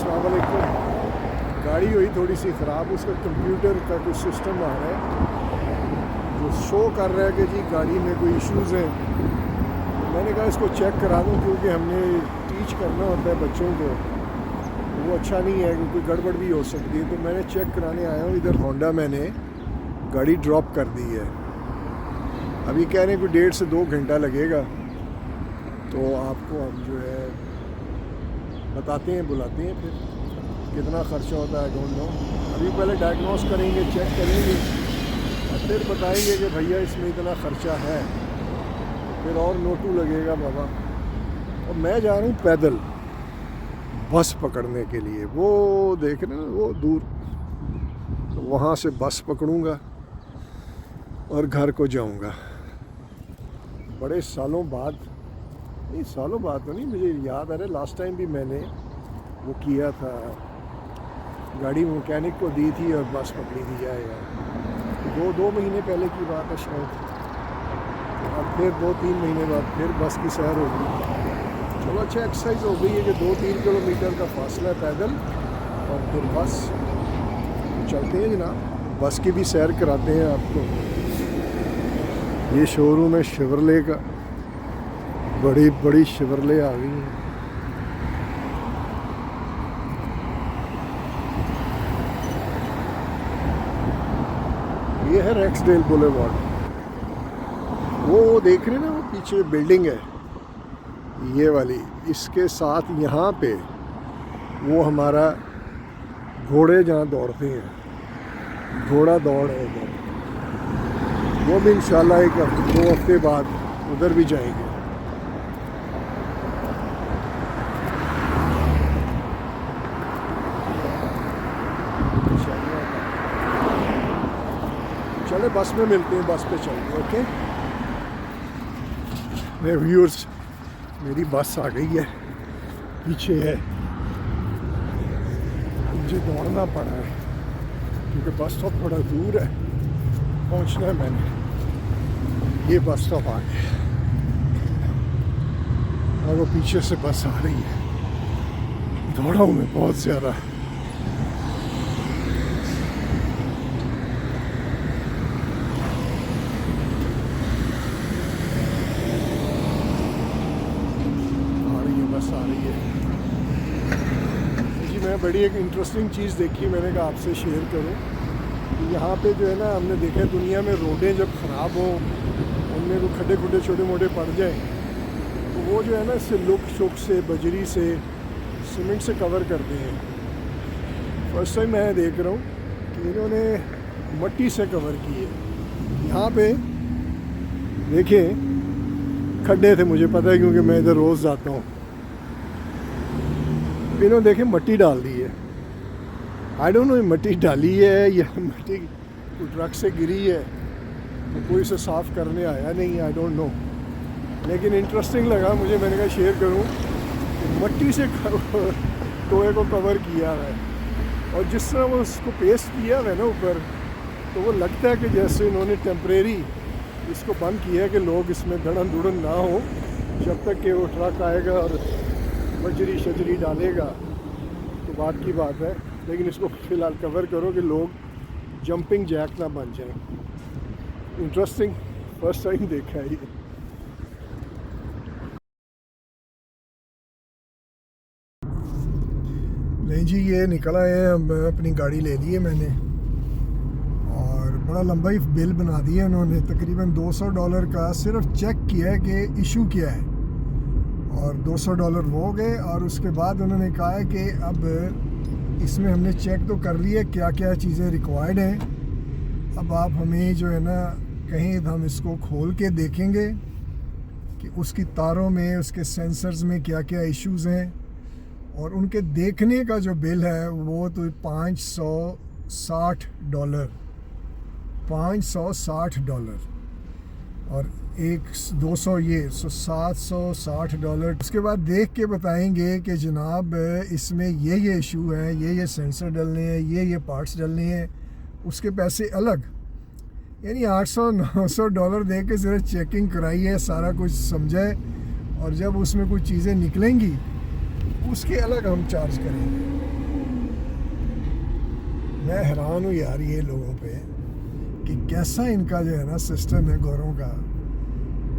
अस्सलाम वालेकुम। गाड़ी हुई थोड़ी सी ख़राब, उसका कंप्यूटर का कुछ सिस्टम आ रहा है जो शो कर रहा है कि जी गाड़ी में कोई इश्यूज़ हैं। मैंने कहा इसको चेक करा दूँ क्योंकि हमने टीच करना होता है बच्चों को, वो अच्छा नहीं है क्योंकि गड़बड़ भी हो सकती है। तो मैंने चेक कराने आया हूँ। इधर होंडा मैंने गाड़ी ड्रॉप कर दी है। अभी कह रहे हैं कोई 1.5 से 2 घंटा लगेगा, तो आपको हम जो है बताते हैं, बुलाते हैं। फिर कितना ख़र्चा होता है डोंट नो। अभी पहले डायग्नोस करेंगे, चेक करेंगे और फिर बताएंगे कि भैया इसमें इतना ख़र्चा है, फिर और नोटू लगेगा बाबा। और मैं जा रहा हूँ पैदल बस पकड़ने के लिए। वो देख रहे हैं ना वो दूर, तो वहाँ से बस पकड़ूँगा और घर को जाऊँगा। बड़े सालों बाद, नहीं सालों बाद तो नहीं, मुझे याद आ रहा है लास्ट टाइम भी मैंने वो किया था, गाड़ी मैकेनिक को दी थी और बस पकड़ी थी जाएगा। 2 महीने पहले की बात है शायद। अब फिर 2-3 महीने बाद फिर बस की सैर होगी। चलो अच्छा एक्सरसाइज हो गई है कि 2-3 किलोमीटर का फासला है पैदल और फिर बस। चलते हैं जनाब, बस की भी सैर कराते हैं आपको। ये शोरूम है शेवरले का, बड़ी बड़ी शेवरले आ गई हैं। ये है रेक्सडेल बुलेवार्ड। वो देख रहे हैं ना, वो पीछे बिल्डिंग है ये वाली, इसके साथ यहाँ पे वो हमारा घोड़े जहाँ दौड़ते हैं, घोड़ा दौड़ है उधर। वो भी इंशाल्लाह 1-2 हफ्ते बाद उधर भी जाएंगे। चले बस में मिलते हैं, बस पे चलते हैं। ओके मेरे व्यूअर्स, मेरी बस आ गई है, पीछे है। मुझे दौड़ना पड़ा है क्योंकि बस स्टॉप थोड़ा दूर है, पहुंचना है मैंने। ये बस स्टॉप आ गया और वो पीछे से बस आ रही है। दौड़ा हूँ मैं बहुत ज़्यादा। आ रही है जी। मैं बड़ी एक इंटरेस्टिंग चीज़ देखी, मैंने कहा आपसे शेयर करूं। यहाँ पे जो है ना, हमने देखा है दुनिया में रोडें जब ख़राब हों, उनमें वो खड्डे खुड्डे छोटे मोटे पड़ जाएं, तो वो जो है ना इससे लुक शुक से, बजरी से, सीमेंट से कवर करते हैं। फर्स्ट टाइम मैं देख रहा हूँ कि इन्होंने मट्टी से कवर की है। यहाँ पे देखें खड्डे थे, मुझे पता है क्योंकि मैं इधर रोज़ जाता हूँ। इन्होंने देखे मट्टी डाल दी है। आई डोंट नो मट्टी डाली है या मट्टी ट्रक से गिरी है, तो कोई इसे साफ़ करने आया नहीं, आई डोंट नो। लेकिन इंटरेस्टिंग लगा मुझे, मैंने कहा शेयर करूं कि मट्टी से टोए को कवर किया है। और जिस तरह वो उसको पेस्ट किया है ना ऊपर, तो वो लगता है कि जैसे इन्होंने टेम्परेरी इसको बंद किया है कि लोग इसमें धड़न धुड़न ना हो जब तक कि वो ट्रक आएगा और बजरी शजरी डालेगा, तो बात की बात है। लेकिन इसको फ़िलहाल कवर करो कि लोग जंपिंग जैक ना बन जाएं। इंटरेस्टिंग, फर्स्ट टाइम देखा है ये। नहीं जी, ये निकल आए हैं। अपनी गाड़ी ले ली है मैंने और बड़ा लंबा ही बिल बना दिया उन्होंने। तकरीबन $200 का सिर्फ चेक किया है कि इशू क्या है, और $200 वो हो गए। और उसके बाद उन्होंने कहा है कि अब इसमें हमने चेक तो कर लिया क्या क्या चीज़ें रिक्वायर्ड हैं, अब आप हमें जो है ना कहीं हम इसको खोल के देखेंगे कि उसकी तारों में, उसके सेंसर्स में क्या क्या इश्यूज़ हैं। और उनके देखने का जो बिल है वो तो $560, $560 और 200 ये, सो $760। उसके बाद देख के बताएंगे कि जनाब इसमें ये इशू है, ये सेंसर डलने हैं, ये पार्ट्स डलने हैं, उसके पैसे अलग। यानी $800-900 दे के सिर्फ चेकिंग कराई है, सारा कुछ समझाए। और जब उसमें कुछ चीज़ें निकलेंगी उसके अलग हम चार्ज करेंगे। मैं हैरान हूँ यार ये लोगों पे कि कैसा इनका जो है ना सिस्टम है गौरों का,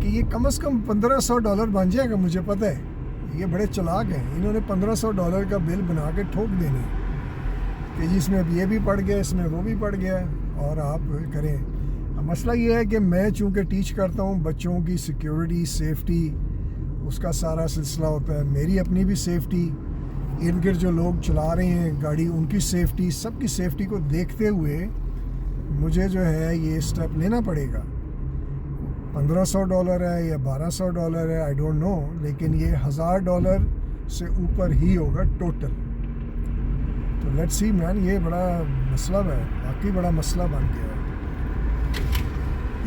कि ये कम से कम $1500 बन जाएगा। मुझे पता है ये बड़े चालाक हैं, इन्होंने $1500 का बिल बना के ठोक देनी कि जिसमें अब ये भी पड़ गया, इसमें वो भी पड़ गया और आप करें। अब मसला ये है कि मैं चूँकि टीच करता हूँ बच्चों की सिक्योरिटी सेफ्टी, उसका सारा सिलसिला होता है, मेरी अपनी भी सेफ्टी, इर्द गिर्द जो लोग चला रहे हैं गाड़ी उनकी सेफ्टी, सबकी सेफ्टी को देखते हुए मुझे जो है ये स्टेप लेना पड़ेगा। $1500 है या $1200 है, आई डोंट नो, लेकिन ये $1000 से ऊपर ही होगा टोटल। तो लेट्स सी मैन, ये बड़ा मसला है, बाकी बड़ा मसला बन गया है।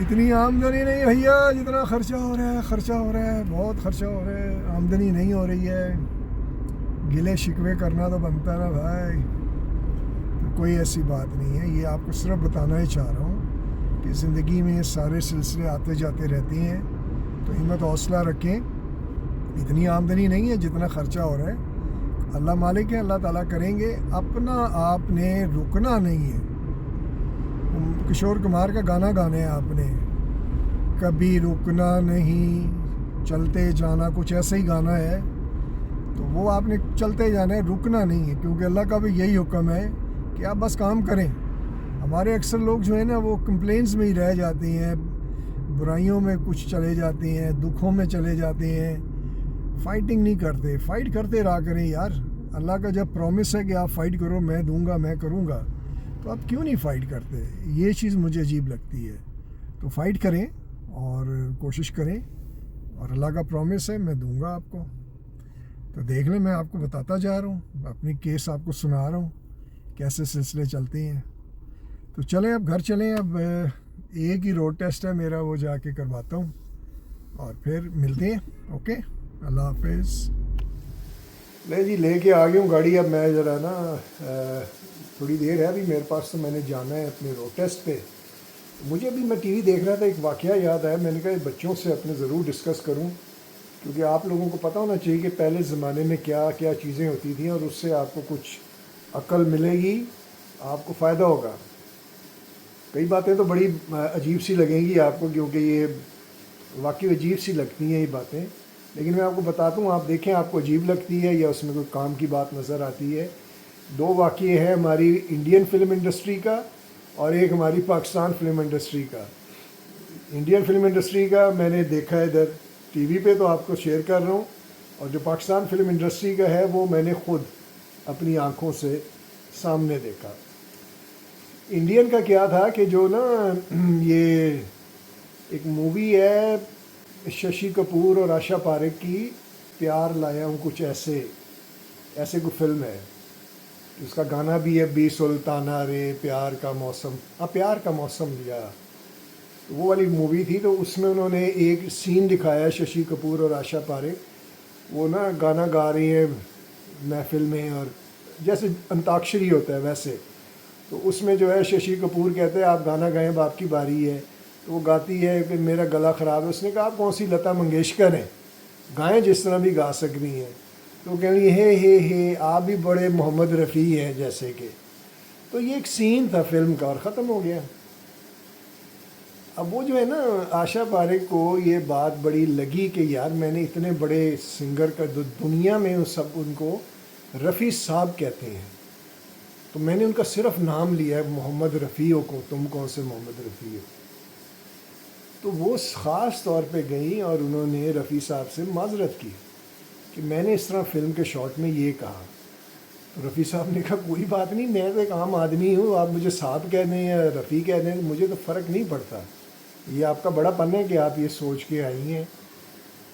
इतनी आमदनी नहीं भैया जितना खर्चा हो रहा है, खर्चा हो रहा है, बहुत खर्चा हो रहा है, आमदनी नहीं हो रही है। गिले शिकवे करना तो बनता है ना भाई। तो कोई ऐसी बात नहीं है, ये आपको सिर्फ बताना ही चाह रहा हूँ कि ज़िंदगी में ये सारे सिलसिले आते जाते रहते हैं, तो हिम्मत हौसला रखें। इतनी आमदनी नहीं है जितना ख़र्चा हो रहा है, अल्लाह मालिक है, अल्लाह ताला करेंगे। अपना आपने रुकना नहीं है। किशोर कुमार का गाना गाना है आपने, कभी रुकना नहीं चलते जाना, कुछ ऐसा ही गाना है। तो वो आपने चलते जाना है, रुकना नहीं है, क्योंकि अल्लाह का भी यही हुक्म है कि आप बस काम करें। हमारे अक्सर लोग जो है ना वो कंप्लेंट्स में ही रह जाती हैं, बुराइयों में कुछ चले जाते हैं, दुखों में चले जाते हैं, फाइटिंग नहीं करते। फाइट करते रहा करें यार। अल्लाह का जब प्रॉमिस है कि आप फाइट करो, मैं दूंगा, मैं करूंगा, तो आप क्यों नहीं फाइट करते? ये चीज़ मुझे अजीब लगती है। तो फाइट करें और कोशिश करें, और अल्लाह का प्रॉमिस है मैं दूंगा आपको। तो देख लें, मैं आपको बताता जा रहा हूँ, अपनी केस आपको सुना रहा हूँ कैसे सिलसिले चलते हैं। तो चलें अब घर चलें। अब एक ही रोड टेस्ट है मेरा, वो जाके करवाता हूँ और फिर मिलते हैं। ओके, अल्लाह हाफिज़। ले जी, लेके आ गया हूँ गाड़ी। अब मैं ज़रा ना थोड़ी देर है अभी मेरे पास, तो मैंने जाना है अपने रोड टेस्ट पे। मुझे अभी मैं टीवी देख रहा था, एक वाक़या याद आया, मैंने कहा बच्चों से अपने ज़रूर डिस्कस करूं, क्योंकि आप लोगों को पता होना चाहिए कि पहले ज़माने में क्या क्या चीज़ें होती थी, और उससे आपको कुछ अक्ल मिलेगी, आपको फ़ायदा होगा। कई बातें तो बड़ी अजीब सी लगेंगी आपको, क्योंकि ये वाकई अजीब सी लगती हैं ये बातें, लेकिन मैं आपको बताता हूँ, आप देखें आपको अजीब लगती है या उसमें कोई काम की बात नज़र आती है। दो वाक़ये हैं हमारी इंडियन फिल्म इंडस्ट्री का और एक हमारी पाकिस्तान फिल्म इंडस्ट्री का। इंडियन फिल्म इंडस्ट्री का मैंने देखा है इधर टीवी पे, तो आपको शेयर कर रहा हूँ, और जो पाकिस्तान फिल्म इंडस्ट्री का है वो मैंने ख़ुद अपनी आँखों से सामने देखा। इंडियन का क्या था कि जो ना ये एक मूवी है शशि कपूर और आशा पारेख की, प्यार लाया हूँ कुछ ऐसे ऐसे कोई फिल्म है, उसका गाना भी है, बी सुल्ताना रे प्यार का मौसम, हाँ प्यार का मौसम लिया, तो वो वाली मूवी थी। तो उसमें उन्होंने एक सीन दिखाया, शशि कपूर और आशा पारेख वो ना गाना गा रही है महफिल में, और जैसे अंताक्षरी होता है वैसे। तो उसमें जो है शशि कपूर कहते हैं आप गाना गाएं, अब आपकी बारी है। तो वो गाती है कि मेरा गला ख़राब है। उसने कहा आप कौन सी लता मंगेशकर हैं, गाएं जिस तरह भी गा सकती हैं। तो कह रही हे आप भी बड़े मोहम्मद रफ़ी हैं जैसे कि। तो ये एक सीन था फिल्म का और ख़त्म हो गया। अब वो जो है ना आशा पारेख को ये बात बड़ी लगी कि यार मैंने इतने बड़े सिंगर का दुनिया में सब उनको रफ़ी साहब कहते हैं, तो मैंने उनका सिर्फ नाम लिया है मोहम्मद रफ़ी हो को, तुम कौन से मोहम्मद रफ़ी हो। तो वो ख़ास तौर पे गई और उन्होंने रफ़ी साहब से माजरत की कि मैंने इस तरह फ़िल्म के शॉट में ये कहा। तो रफ़ी साहब ने कहा कोई बात नहीं, मैं तो एक आम आदमी हूँ, आप मुझे साहब कह दें या रफ़ी कह दें, मुझे तो फ़र्क नहीं पड़ता, ये आपका बड़ापन है कि आप ये सोच के आई हैं।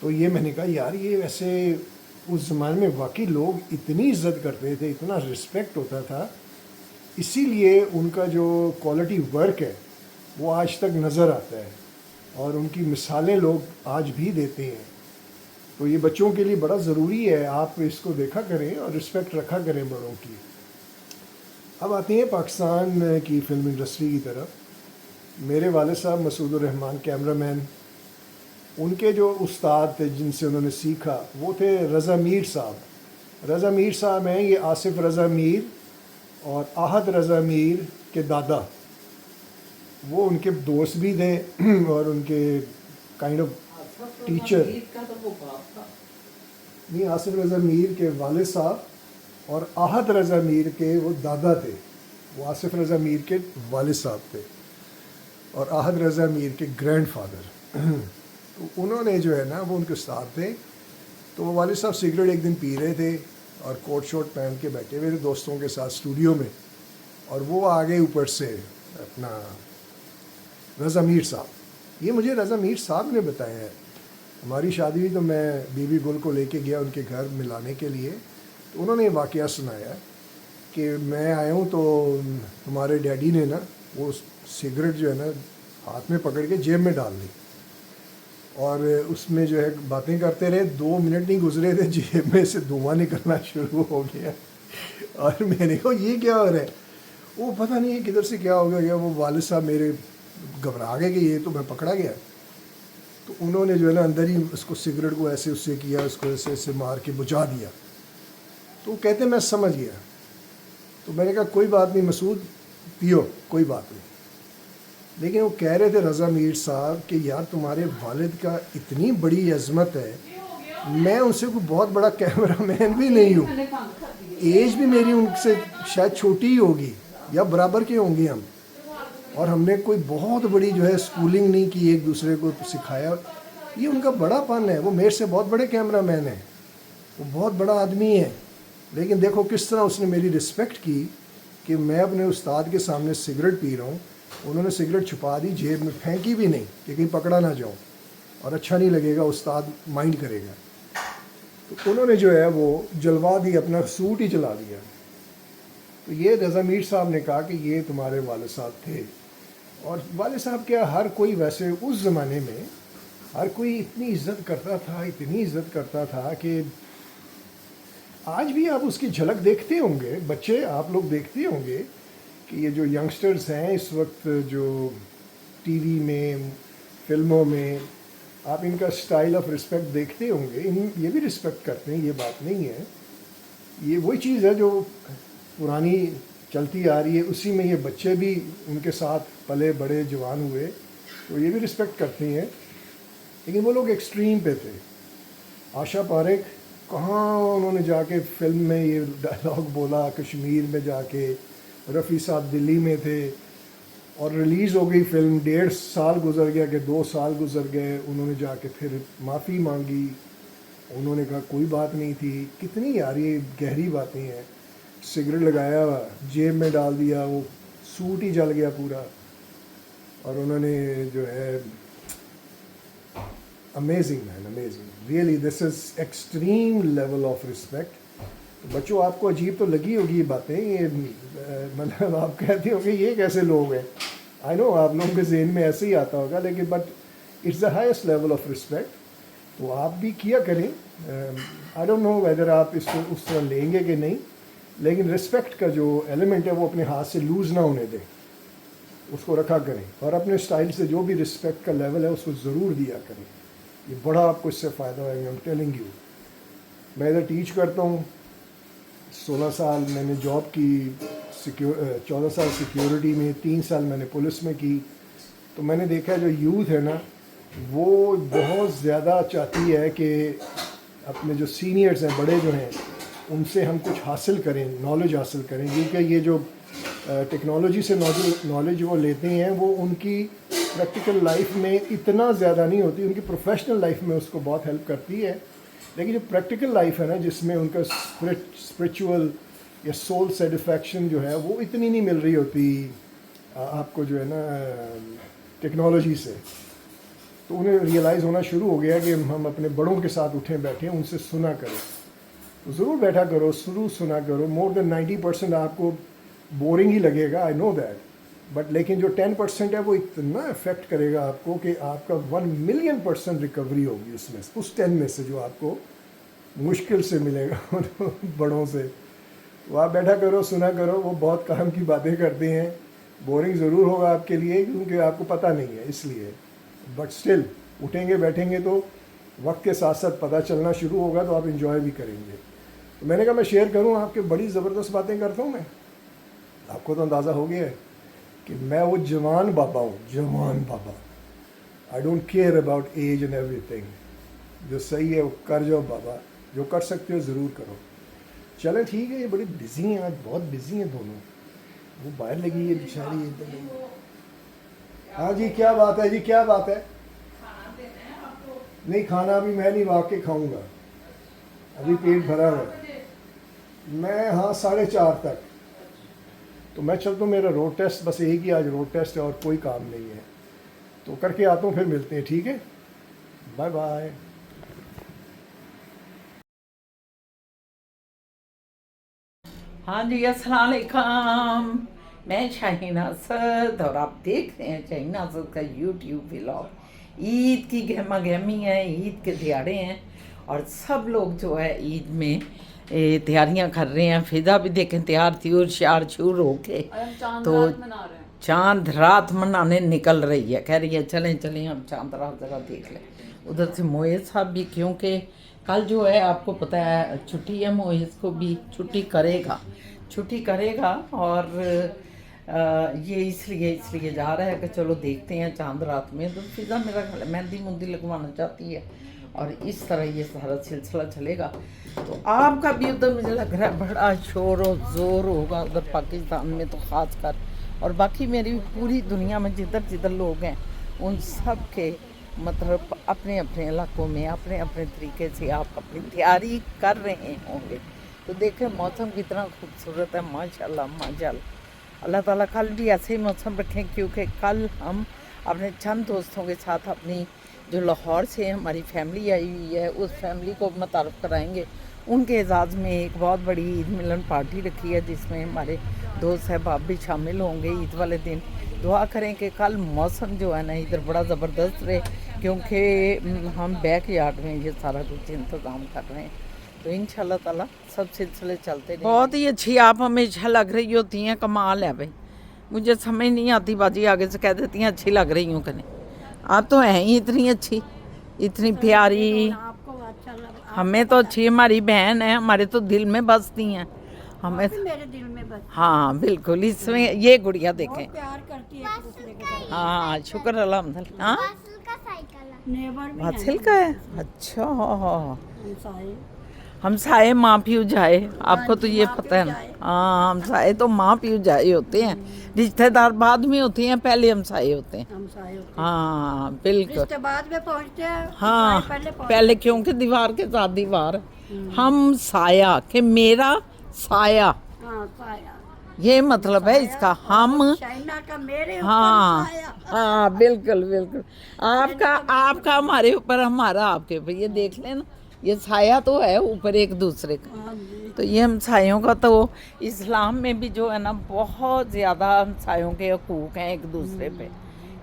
तो ये मैंने कहा यार ये वैसे उस ज़माने में वाकई लोग इतनी इज़्ज़त करते थे, इतना रिस्पेक्ट होता था, इसीलिए उनका जो क्वालिटी वर्क है वो आज तक नज़र आता है और उनकी मिसालें लोग आज भी देते हैं। तो ये बच्चों के लिए बड़ा ज़रूरी है, आप इसको देखा करें और रिस्पेक्ट रखा करें बड़ों की। अब आते हैं पाकिस्तान की फ़िल्म इंडस्ट्री की तरफ। मेरे वाले साहब मसूद रहमान कैमरामैन, उनके जो उस्ताद थे जिनसे उन्होंने सीखा वो थे रज़ा मीर साहब। रज़ा मीर साहब हैं, ये आसिफ रज़ा मीर और आहद रज़ा मीर के दादा, वो उनके दोस्त भी थे और उनके काइंड ऑफ टीचर। नहीं, आसिफ रज़ा मीर के वालिद साहब और आहद रज़ा मीर के वो दादा थे। वो आसिफ रज़ा मीर के वालिद साहब थे और आहद रज़ा मीर के ग्रैंडफादर। तो उन्होंने जो है ना, वो उनके उस्ताद थे। तो वो वालिद साहब सिगरेट एक दिन पी रहे थे और कोट शोट पहन के बैठे हुए थे दोस्तों के साथ स्टूडियो में, और वो आगे ऊपर से अपना रज़ा मीर साहब, ये मुझे रज़ा मीर साहब ने बताया है। हमारी शादी हुई तो मैं बीबी गुल को लेके गया उनके घर मिलाने के लिए, तो उन्होंने ये वाक़या सुनाया कि मैं आया हूँ तो हमारे डैडी ने ना वो सिगरेट जो है ना हाथ में पकड़ के जेब में डाल ली, और उसमें जो है बातें करते रहे। 2 मिनट नहीं गुजरे थे, जेब में से धुआं निकलना शुरू हो गया। और मैंने कहा ये क्या हो रहा है? वो पता नहीं किधर से क्या हो गया। वो वालिद साहब मेरे घबरा गए कि ये तो मैं पकड़ा गया। तो उन्होंने जो है ना अंदर ही उसको सिगरेट को ऐसे उससे किया, उसको ऐसे ऐसे मार के बुझा दिया। तो वो कहते मैं समझ गया। तो मैंने कहा कोई बात नहीं मसूद, पियो, कोई बात नहीं। लेकिन वो कह रहे थे रज़ा मीर साहब कि यार तुम्हारे वालिद का इतनी बड़ी अज़मत है, मैं उनसे कोई बहुत बड़ा कैमरामैन भी नहीं हूँ, एज भी मेरी उनसे शायद छोटी ही होगी या बराबर के होंगे हम, और हमने कोई बहुत बड़ी जो है स्कूलिंग नहीं की, एक दूसरे को सिखाया। ये उनका बड़ापन है, वो मेरे से बहुत बड़े कैमरामैन हैं, वो बहुत बड़ा आदमी है। लेकिन देखो किस तरह उसने मेरी रिस्पेक्ट की कि मैं अपने उस्ताद के सामने सिगरेट पी रहा हूँ। उन्होंने सिगरेट छुपा दी, जेब में फेंकी भी नहीं कि कहीं पकड़ा ना जाऊँ और अच्छा नहीं लगेगा, उस्ताद माइंड करेगा। तो उन्होंने जो है वो जलवा दी, अपना सूट ही जला दिया। तो ये रज़ा मीर साहब ने कहा कि ये तुम्हारे वालिद साहब थे। और वालिद साहब क्या, हर कोई वैसे उस ज़माने में हर कोई इतनी इज़्ज़त करता था, इतनी इज़्ज़त करता था कि आज भी आप उसकी झलक देखते होंगे, बच्चे आप लोग देखते होंगे कि ये जो यंगस्टर्स हैं इस वक्त जो टीवी में, फिल्मों में, आप इनका स्टाइल ऑफ रिस्पेक्ट देखते होंगे। ये भी रिस्पेक्ट करते हैं, ये बात नहीं है। ये वही चीज़ है जो पुरानी चलती आ रही है, उसी में ये बच्चे भी उनके साथ पले बड़े जवान हुए, तो ये भी रिस्पेक्ट करते हैं। लेकिन वो लोग एक्सट्रीम पे थे। आशा पारेख, कहाँ उन्होंने जाके फिल्म में ये डायलॉग बोला, कश्मीर में जाके, रफ़ी साहब दिल्ली में थे और रिलीज़ हो गई फिल्म, 1.5 साल गुजर गया कि 2 साल गुजर गए, उन्होंने जाके फिर माफ़ी मांगी, उन्होंने कहा कोई बात नहीं थी। कितनी यार ये गहरी बातें हैं। सिगरेट लगाया, जेब में डाल दिया, वो सूट ही जल गया पूरा, और उन्होंने जो है amazing man, amazing really, this is extreme level of respect. बच्चों आपको अजीब तो लगी होगी ये बातें, ये मतलब आप कहते होंगे ये कैसे लोग हैं। आई नो आप लोगों के जहन में ऐसे ही आता होगा, लेकिन but it's the highest level of respect. तो आप भी किया करें। आई डोंट नो वेदर आप इसको उस तरह लेंगे कि नहीं, लेकिन रिस्पेक्ट का जो एलिमेंट है वो अपने हाथ से लूज़ ना होने दें, उसको रखा करें, और अपने स्टाइल से जो भी रिस्पेक्ट का लेवल है उसको ज़रूर दिया करें। ये बड़ा आपको इससे फ़ायदा होगा, आई एम टेलिंग यू। मैं इधर टीच करता हूँ, 16 साल मैंने जॉब की, 14 साल सिक्योरिटी में, 3 साल मैंने पुलिस में की। तो मैंने देखा जो यूथ है ना, वो बहुत ज़्यादा चाहती है कि अपने जो सीनियर्स हैं, बड़े जो हैं, उनसे हम कुछ हासिल करें, नॉलेज हासिल करें, क्योंकि ये जो टेक्नोलॉजी से नॉलेज वो लेते हैं वो उनकी प्रैक्टिकल लाइफ में इतना ज़्यादा नहीं होती, उनकी प्रोफेशनल लाइफ में उसको बहुत हेल्प करती है। लेकिन जो प्रैक्टिकल लाइफ है ना, जिसमें उनका स्पिरिचुअल या सोल सेटिस्फैक्शन जो है वो इतनी नहीं मिल रही होती आपको जो है ना टेक्नोलॉजी से। तो उन्हें रियलाइज़ होना शुरू हो गया कि हम अपने बड़ों के साथ उठें बैठें, उनसे सुना करें। तो ज़रूर बैठा करो, शुरू सुना करो। मोर देन 90% आपको बोरिंग ही लगेगा, आई नो दैट, बट लेकिन जो 10% है वो इतना इफेक्ट करेगा आपको कि आपका 1 मिलियन% रिकवरी होगी उसमें, उस 10 में से जो आपको मुश्किल से मिलेगा बड़ों से। तो आप बैठा करो, सुना करो, वो बहुत काम की बातें करते हैं। बोरिंग ज़रूर होगा आपके लिए क्योंकि आपको पता नहीं है इसलिए, बट स्टिल उठेंगे बैठेंगे तो वक्त के साथ साथ पता चलना शुरू होगा, तो आप इंजॉय भी करेंगे। मैंने कहा मैं शेयर करूं आपके, बड़ी ज़बरदस्त बातें करता हूं मैं। आपको तो अंदाज़ा हो गया है कि मैं वो जवान बाबा हूँ, जवान बाबा। I don't care about age and everything. जो सही है वो कर जाओ बाबा, जो कर सकते हो ज़रूर करो। चलें ठीक है, ये बड़ी बिजी हैं आज, बहुत बिजी हैं दोनों। वो बाहर लगी है बेचारी, इधर लगी। हाँ जी क्या बात है जी, क्या बात है? नहीं खाना अभी मैं नहीं, वाकई खाऊंगा, अभी पेट भरा है। मैं हाँ 4:30 तक। तो मैं चलता हूँ, मेरा रोड टेस्ट बस यही कि आज रोड टेस्ट है और कोई काम नहीं है, तो करके आता हूँ, फिर मिलते हैं, ठीक है? Bye bye. हाँ जी, अस्सलाम वालेकुम। मैं शाहीन असद और आप देख रहे हैं शाहीन असद का यूट्यूब व्लॉग। ईद की गहमा गहमी है, ईद के दिहाड़े हैं और सब लोग जो है ईद में तैयारियां कर रहे हैं। फिजा भी देखें तैयार थी और शार शूर होके तो चांद रात मनाने निकल रही है, कह रही है चलें चलें हम चांद रात ज़रा देख लें। उधर से मोहित साहब भी, क्योंकि कल जो है आपको पता है छुट्टी है, मोहित को भी छुट्टी करेगा और ये इसलिए जा रहा है कि चलो देखते हैं चांद रात में। तो फिजा मेरा ख्याल है मेहंदी मुंदी लगवाना चाहती है और इस तरह ये सारा सिलसिला चलेगा। तो आपका भी उधर मुझे लग रहा है बड़ा शोर और ज़ोर होगा उधर पाकिस्तान में तो ख़ास कर, और बाकी मेरी पूरी दुनिया में जिधर जिधर लोग हैं उन सब के मतलब अपने अपने इलाकों में अपने अपने तरीके से आप अपनी तैयारी कर रहे होंगे। तो देखें मौसम कितना खूबसूरत है, माशाल्लाह माशाल्लाह। अल्लाह ताला कल भी ऐसे ही मौसम रखें, क्योंकि कल हम अपने चंद दोस्तों के साथ अपनी जो लाहौर से हमारी फैमिली आई हुई है उस फैमिली को मुतारफ़ कराएंगे। उनके एजाज़ में एक बहुत बड़ी ईद मिलन पार्टी रखी है जिसमें हमारे दोस्त अहबाब भी शामिल होंगे ईद वाले दिन। दुआ करें कि कल मौसम जो है ना इधर बड़ा ज़बरदस्त रहे, क्योंकि हम बैक यार्ड में ये सारा कुछ इंतज़ाम कर रहे हैं। तो इंशाल्लाह ताला सब सिलसिले चलते रहेंगे। बहुत ही अच्छी आप हमेशा लग रही होती हैं, कमाल है भाई। मुझे समझ नहीं आती बाजी, आगे से कह देती हैं अच्छी लग रही हूँ कहीं। आप तो हैं ही इतनी अच्छी, इतनी प्यारी। हमें तो अच्छी, हमारी बहन है, हमारे तो दिल में बसती हैं हमें। मेरे दिल में बस। हाँ बिल्कुल, इसमें ये गुड़िया देखें, प्यार करती है एक दूसरे के साथ। हाँ शुक्र अल्हम्दुलिल्लाह। हाँ नेबर भी हासिल का है, अच्छा साए। हमसाए माँ प्यू जाए, आपको तो ये पता है ना। हाँ हमसाए तो माँ प्यू जाए होते हैं, रिश्तेदार बाद में होते हैं, पहले हमसाए होते हैं। हमसाए होते हैं। हाँ बिल्कुल, रिश्ते बाद में पहुंचते हैं। हाँ पहले क्योंकि दीवार के साथ दीवार। हम साया कि मेरा साया, हाँ साया, ये मतलब है इसका। हम शाइना का मेरे ऊपर हाँ साया। हाँ बिल्कुल बिल्कुल, आपका हमारे ऊपर, हमारा आपके ऊपर। ये देख लेना, ये साया तो है ऊपर एक दूसरे का। हाँ जी। तो ये हमसायों का तो इस्लाम में भी जो है ना बहुत ज़्यादा हमसायों के हकूक़ हैं एक दूसरे पे,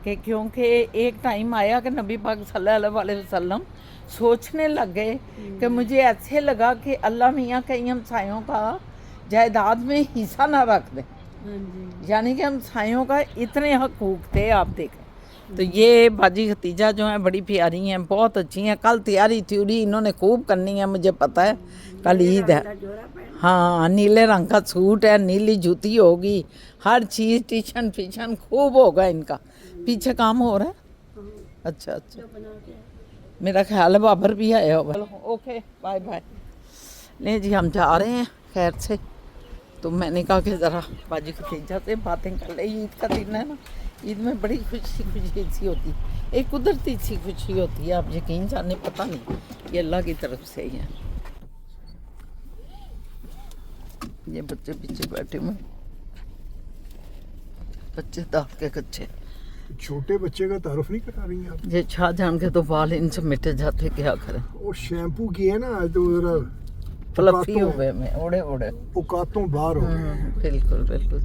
कि क्योंकि एक टाइम आया कि नबी पाक सल्लल्लाहु अलैहि वसल्लम सोचने लग गए कि मुझे ऐसे लगा कि अल्लाह मियाँ कहीं हमसायों का जायदाद में हिस्सा ना रख दें, हाँ जी। यानी कि हमसायों का इतने हकूक़ थे आप देखें। तो ये बाजी खतीजा जो हैं बड़ी प्यारी हैं, बहुत अच्छी हैं। कल तैयारी थ्योरी इन्होंने खूब करनी है, मुझे पता है कल ईद है। हाँ नीले रंग का सूट है, नीली जूती होगी, हर चीज़ टीशन फीशन खूब होगा इनका। पीछे काम हो रहा है, अच्छा अच्छा, मेरा ख्याल है बाबर भी आया होगा। Okay bye bye. नहीं जी हम जा रहे हैं खैर से। तो मैंने कहा कि ज़रा बाजी खतीजा से बातें कर ले, ईद का दिन है ना, ईद में बड़ी खुशी सी होती है, एक कुदरती सी खुशी होती है, आप यकीन जाने, पता नहीं ये अल्लाह की तरफ से ही है। ये बच्चे पीछे बैठे हुए, बच्चे दांत के कच्चे। छोटे बच्चे का तारुफ नहीं करा रही हैं आप? ये शाहजहान के तो बाल इनसे मिटे जाते, क्या करें। वो शैम्पू की है ना आज तो जरा फ्लफी हुए में ओढ़े ओढ़े औकातों बाहर हो गए। बिल्कुल बिल्कुल।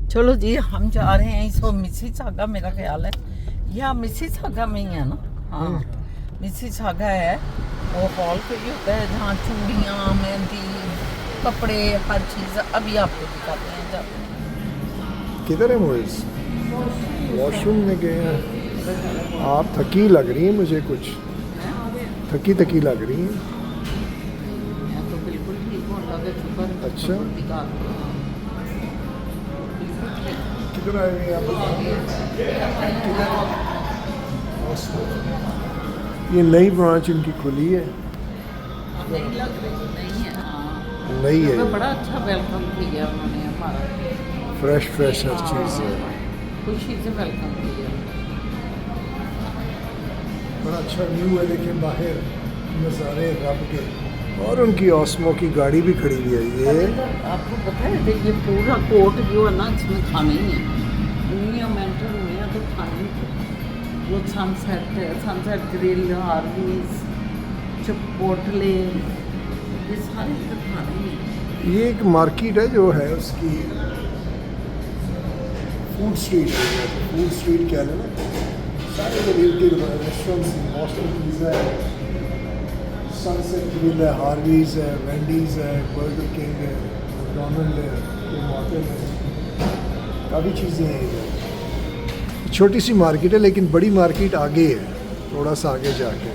चलो जी हम जा रहे हैं इसको मिसिसागा, मेरा ख्याल है या मिसिसागा में ही है ना। हाँ मिसिसागा है वो हॉल पे ही होता है जहाँ चूड़ियाँ, मेहंदी, कपड़े, हर चीज़ अभी आपको दिखाते हैं। जब किधर है मोइस? वॉशरूम में गए हैं। आप थकी लग रही हैं, मुझे कुछ थकी लग रही हैं। मैं तो बिल्कुल ठीक हूँ, अल्लाह के अच्छा। किधर आए हुए हैं आप? ये नई ब्रांच इनकी खुली है। नहीं लग रही नहीं है। हाँ नई है, बड़ा अच्छा वेलकम किया उन्होंने हमारा, फ्रेश फ्रेश हर चीज़ है। खुशी से वेलकम किया। बड़ा अच्छा व्यू है, देखिए बाहर नज़ारे रब के। और उनकी ऑस्मो की गाड़ी भी खड़ी हुई है। ये आपको पता है कि ये पूरा कोर्ट जो है ना, इसमें खाने ही है। हम एंटर हुए हैं तो खाने वो सनसेट है, सनसेट ग्रिल, हार्वीज, चिपोटले, ये सारे तो खाने ही हैं। ये एक मार्केट है जो है उसकी फूड स्ट्रीट है। फूड स्ट्रीट क्या है ना, सारे रिलेटेड रेस्टोरेंट्स, बॉस्टन पिज़्ज़ा है, सनसेट ग्रिल है, हार्वीज है, वेंडीज़ है, बर्गर किंग है, मैकडॉनल्ड है, मोटेल है, काफ़ी चीज़ें हैं इधर। छोटी सी मार्केट है लेकिन बड़ी मार्केट आगे है, थोड़ा सा आगे जाके।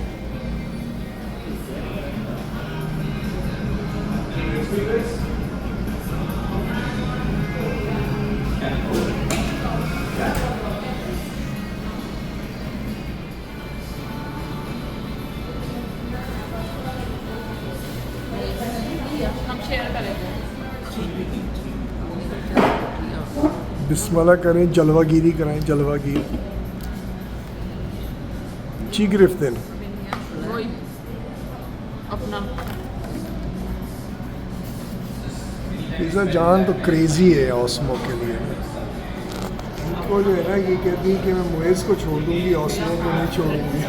हम शेयर करेंगे। बिस्मिल्लाह करें, जलवागिरी कराएं, जलवागिरी ची गिरफ्तन। अपना पिज़्ज़ा जान तो क्रेज़ी है ऑस्मो के लिए। इनको जो है ना, ये कहती है कि मैं मुएज़ को छोड़ दूँगी, ऑस्मो को नहीं छोड़ूंगी।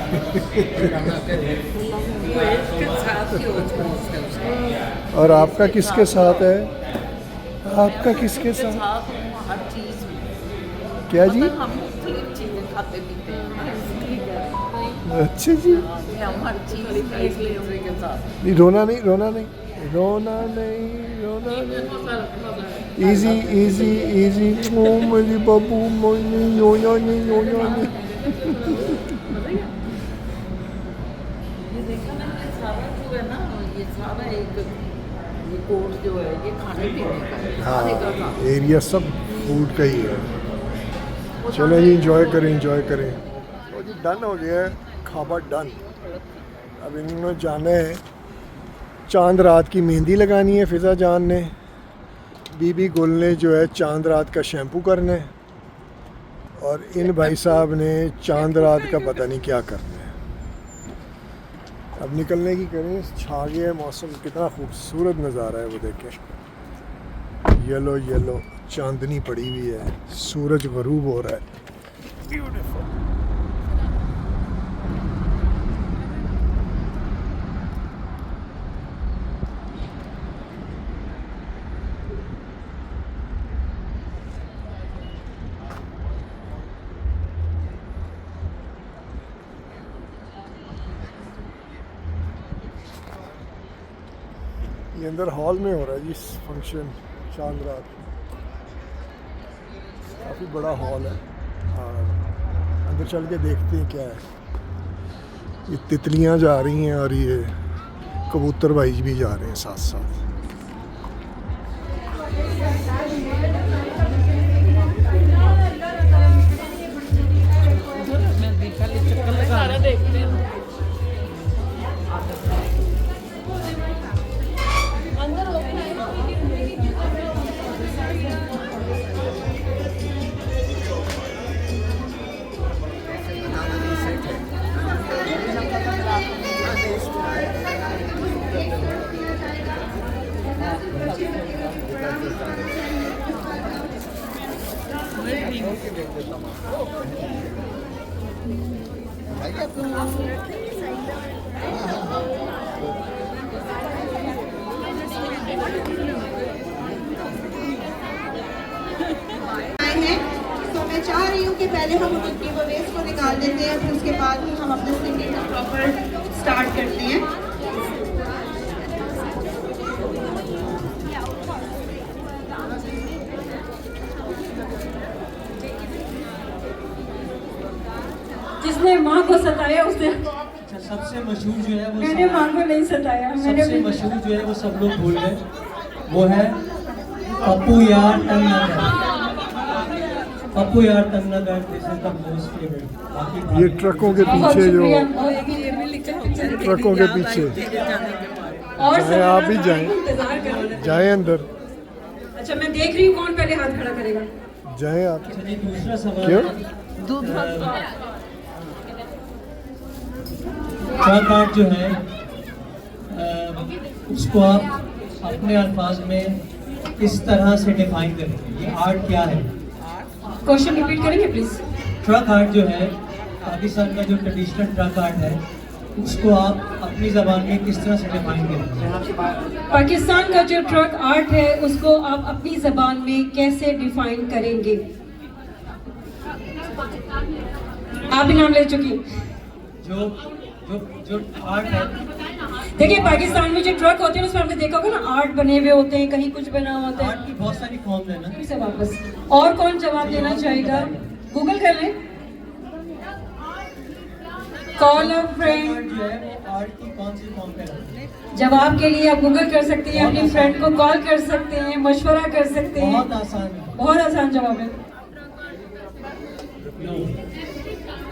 और आपका किसके साथ है? आपका किसके साथ? हर चीज़ में क्या जी? हम मुख्तलिफ चीज़ें खाते पीते हैं ना, इसलिए कह रहे हैं। अच्छा जी। हम हर चीज़ एक दूसरे के साथ। नहीं, रोना नहीं, रोना नहीं, रोना नहीं, रोना नहीं। इजी इजी इजी, ओ मेरी बाबू मोनी, रोना नहीं, रोना नहीं। ये देखा ना, ये सारा जो है ना, ये सारा एक ये कोर्ट जो है, ये खाने पीने का है। हाँ, खाने का काम। एरिया सब फूड का ही है। चलो जी, इंजॉय करें, इंजॉय करें। तो जी डन हो गया है, खाबा डन। अब इन्होंने जाना है, चांद रात की मेहंदी लगानी है फिज़ा जान ने, बीबी गुल ने जो है चांद रात का शैम्पू करना है, और इन भाई साहब ने चांद रात का पता नहीं क्या करना है। अब निकलने की करें, छा गया है मौसम, कितना खूबसूरत नज़ारा है वो देखें। येलो येलो चांदनी पड़ी हुई है, सूरज गरूब हो रहा है, ब्यूटीफुल। ये अंदर हॉल में हो रहा है जी फंक्शन, चांद रात। काफ़ी बड़ा हॉल है। हाँ, अंदर चल के देखते हैं क्या है। ये तितलियां जा रही हैं और ये कबूतर भाई भी जा रहे हैं साथ साथ। मैं पहले चक्कर लगा देखते हैं। तो मैं चाह रही हूँ कि पहले हम उनकी वो वेस्ट को निकाल देते हैं, फिर उसके बाद ही हम अपने सिंगिंग का प्रॉपर स्टार्ट करते हैं। जिसने माँ को सताया उसने सबसे मशहूर जो है वो मैंने माँ को नहीं सताया, मैंने सबसे मशहूर जो है वो सब लोग भूल गए। वो है पप्पू यार तंग ना कर। पप्पू यार तंग ना कर, this is the most favourite. ये ट्रकों के पीछे जो ट्रकों के पीछे और जाएं, आप भी जाएं। इंतजार करो। जाएं अंदर, अच्छा मैं देख रही हूँ कौन पहले हाथ खड़ा करेगा। जाएं आप। चलिए दूसरा सवाल। क्यों? ट्रक आर्ट जो है उसको आप अपने अल्फाज में किस तरह से डिफाइन करेंगे? ये आर्ट क्या है? क्वेश्चन रिपीट करेंगे प्लीज। ट्रक आर्ट जो है पाकिस्तान का जो ट्रेडिशनल ट्रक आर्ट है उसको आप अपनी ज़बान में किस तरह से डिफाइन करेंगे? पाकिस्तान का जो ट्रक आर्ट है उसको आप अपनी जबान में कैसे डिफाइन करेंगे? आप भी नाम ले चुकी हैं। जो जो जो आर्ट है, देखिए पाकिस्तान में जो ट्रक होते हैं उसमें आपने देखा होगा ना, आर्ट बने हुए होते हैं, कहीं कुछ बना होता है। आर्ट की बहुत सारी फॉर्म है ना। फिर से वापस और कौन जवाब देना चाहेगा? गूगल कर लें। कॉल अ फ्रेंड। आर्ट जो है वो आर्ट की कौन सी फॉर्म पे है? जवाब के लिए आप गूगल कर सकते हैं, अपनी फ्रेंड को कॉल कर सकते हैं, मशवरा कर सकते हैं। बहुत आसान है। बहुत आसान जवाब है।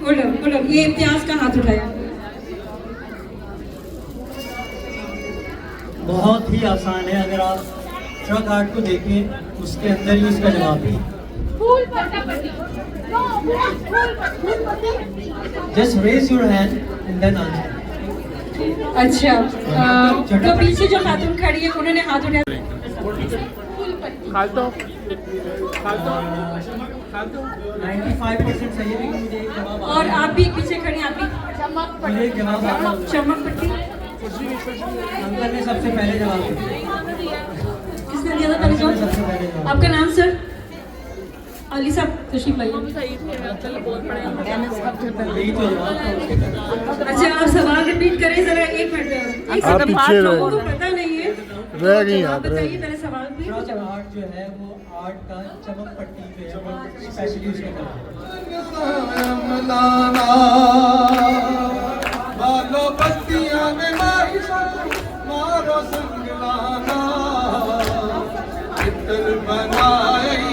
Good good. ये इम्तियाज का हाथ उठाया। बहुत ही आसान है, अगर आप ट्रक आर्ट को देखें उसके अंदर ही उसका जवाब है। Just raise your hand and then answer. अच्छा तो पीछे जो खातून खड़ी है उन्होंने हाथ उठाया। 95% सही है, लेकिन मुझे एक जवाब आ और आप भी पीछे खड़ी हैं, आप भी मुझे एक जवाब आ रहा है। चमक पट्टी अंकल ने सबसे पहले जवाब दिया। किसने दिया था पहले जवाब? सबसे पहले जवाब। आपका नाम सर? अली साहब तशरीफ लाइए। यही तो जवाब था। अच्छा आप सवाल रिपीट करें जरा, एक मिनट। आप पीछे रहे। लोगों को पता नहीं है रह गई आप आप, रह बताइए गई। पहले सवाल प्लीज ट्रक जवाब। आर्ट जो है वो आर्ट का चमक पट्टी जो है वो स्पेशली उसका नाम है। बालो बत्तियां में मारो संगलाना, चित्र बनाई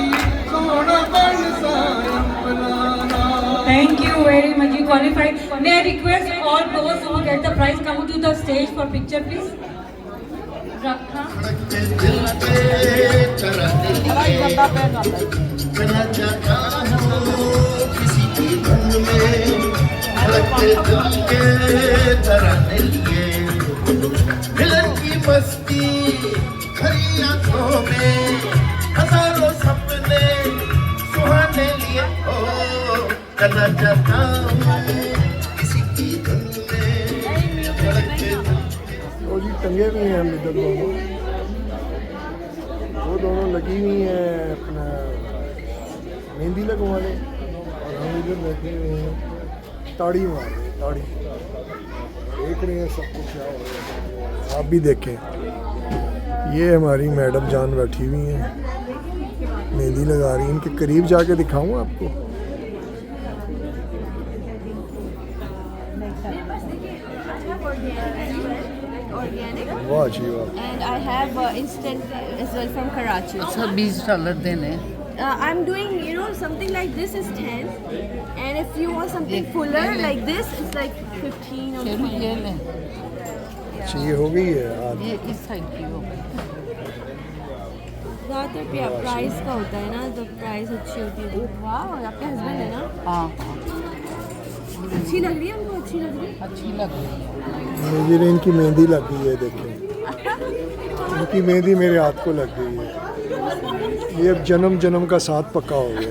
सोना बन सायं बनाना। Thank you very much. You qualified. May I request all those who get the prize come to the stage for picture, please? हाँ? मिलन की मस्ती खरी आंखों में, हजारों सपने सुहाने लिए हो, करना चाहता हूँ किसी की धुन में। वो जी टंगे भी हैं इधर दोनों, वो दोनों लगी हुई हैं अपना मेहंदी लगवाने, और हम इधर बैठे हुए हैं ताड़ी मार रहे हैं, ताड़ी देख रहे हैं सब कुछ क्या हो रहा है। आप भी देखें, ये हमारी मैडम जान बैठी हुई हैं, मेहंदी लगा रही हैं। इनके करीब जाके दिखाऊं आपको। वाह जी वाह। And I have instant as well from Karachi. अच्छा $20 देने। I'm doing, you know, something like this is 10, and if you want something fuller like this, it's like 15 or चलो 20. ये लें, अच्छा ये हो गई है आज। ये इस साइड की हो। ज़्यादातर प्राइस का होता है ना, तो प्राइस अच्छी होती है। वाह, आपके हस्बैंड है ना? हाँ अच्छी लग रही है उनको, अच्छी लग रही है। अच्छी लग रही है। मुझे इनकी मेहंदी लग गई है, देखें इनकी मेहंदी मेरे हाथ को लग गई है। ये अब जन्म जन्म का साथ पक्का हो गया।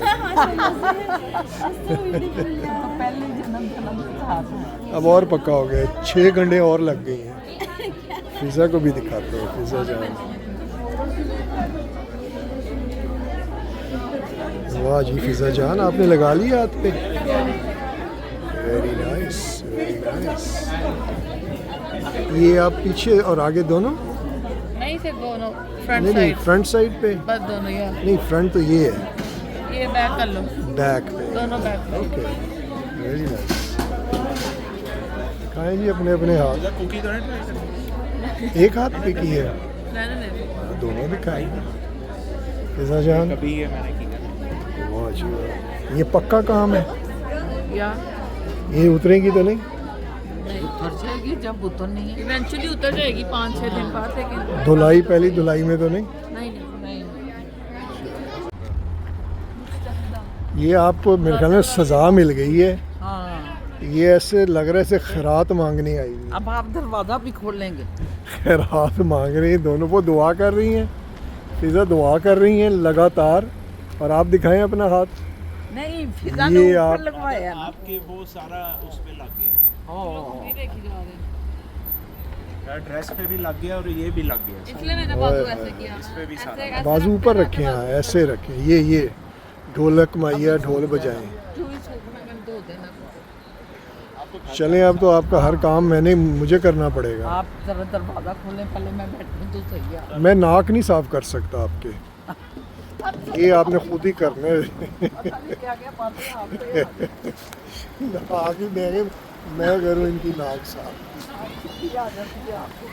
पहले जन्म का साथ है। अब और पक्का हो गया, 6 घंटे और लग गई हैं। फिजा को भी दिखाते हैं, फिजा जान। वाह जी फिजा जान, आपने लगा लिया हाथ पे। Very nice, very nice. ये आप पीछे और आगे दोनों? नहीं से दोनों नहीं नहीं, फ्रंट साइड पे बस दोनों यार। नहीं, फ्रंट तो ये है, ये बैक कर लो, बैक पे। दोनों बैक पे। Okay, very nice. खाएं जी अपने अपने हाथ। एक हाथ पे की है, दोनों दिखाई फिजा जान कभी ये मैंने किया वाह जी वाह। ये पक्का काम है, या ये उतरेगी तो नहीं? उतर जाएगी जब उतरनी है। इवेंचुअली उतर जाएगी 5-6 दिन बाद, लेकिन धुलाई पहली धुलाई में तो नहीं? नहीं ये आपको मेरे ख्याल में सजा मिल गई है। हाँ, ये ऐसे लग रहा है ऐसे खैरात मांगने आई हुई है। अब आप दरवाजा भी खोल लेंगे। खैरात मांग रही हैं, दोनों को दुआ कर रही हैं, फिजा दुआ कर रही हैं लगातार। और आप दिखाएं अपना हाथ। नहीं, फिजा ये ने ऊपर आप- लगवाया ना। आपके वो सारा उस पे लग गया ओ, यार, ड्रेस पे भी लग गया और ये भी लग गया इसलिए मैंने बाजू ऐसे किया। इस पे भी सारा बाजू ऊपर रखें, हाँ ऐसे रखें। ये ढोलक माइया ढोल बजाएं। चलें, अब तो आपका हर काम मुझे करना पड़ेगा। आप जरा दरवाजा खोलें, पहले मैं बैठूं तो सही है। मैं नाक नहीं साफ कर सकता आपके, ये आपने खुद ही करने। क्या क्या बातें आपसे नाक ही मैं करूँ इनकी नाक साफ। आ जाती है आपको।